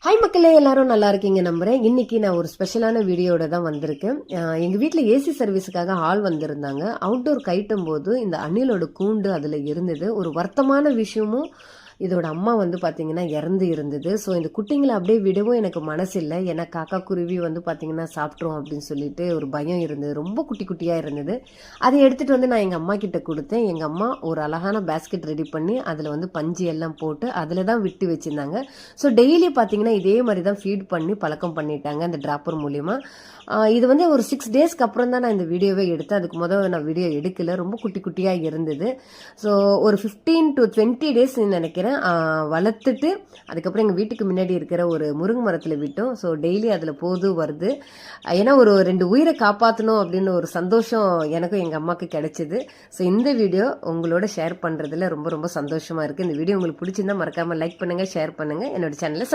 Hi மக்களே, எல்லாரும் நல்லா இருக்கீங்க நம்புறேன். இன்னைக்கு நான் ஒரு ஸ்பெஷலான வீடியோட தான் வந்திருக்கேன். எங்க வீட்டில் ஏசி சர்வீஸுக்காக ஆள் வந்திருந்தாங்க. அவுட்டோர் கைட்டும் போது இந்த அணிலோட கூண்டு அதில் இருந்தது. ஒரு வருத்தமான விஷயமும், இதோட அம்மா வந்து பார்த்தீங்கன்னா இறந்து இருந்தது. ஸோ இந்த குட்டிங்களை அப்படியே விடவும் எனக்கு மனசு இல்லை. ஏன்னா காக்கா குருவி வந்து பார்த்தீங்கன்னா சாப்பிட்றோம் அப்படின்னு சொல்லிட்டு ஒரு பயம் இருந்தது. ரொம்ப குட்டி குட்டியாக இருந்தது. அதை எடுத்துகிட்டு வந்து நான் எங்கள் அம்மா கிட்ட கொடுத்தேன். எங்கள் அம்மா ஒரு அழகான பேஸ்கெட் ரெடி பண்ணி அதில் வந்து பஞ்சு எல்லாம் போட்டு அதில் தான் விட்டு வச்சுருந்தாங்க. ஸோ டெய்லி பார்த்தீங்கன்னா இதே மாதிரி தான் ஃபீட் பண்ணி பழக்கம் பண்ணிட்டாங்க அந்த டிராப்பர் மூலிமா. இது வந்து ஒரு 6 டேஸ்க்கு அப்புறம் தான் நான் இந்த வீடியோவே எடுத்தேன். அதுக்கு முதல்ல நான் வீடியோ எடுக்கல. ரொம்ப குட்டி குட்டியாக இருந்தது. ஸோ ஒரு 15 to 20 டேஸ் நினைக்கிறேன் வளர்த்துட்டு அதுக்கப்புறம் எங்கள் வீட்டுக்கு முன்னாடி இருக்கிற ஒரு முருங்கை மரத்தில் விட்டோம். ஸோ டெய்லி அதில் போது வருது. ஏன்னா ஒரு 2 உயிரை காப்பாற்றணும் அப்படின்னு ஒரு சந்தோஷம் எனக்கும் எங்கள் அம்மாவுக்கு கிடைச்சிது. ஸோ இந்த வீடியோ உங்களோட ஷேர் பண்ணுறதுல ரொம்ப ரொம்ப சந்தோஷமாக இருக்குது. இந்த வீடியோ உங்களுக்கு பிடிச்சிருந்தா மறக்காமல் லைக் பண்ணுங்கள், ஷேர் பண்ணுங்கள், என்னோட சேனலை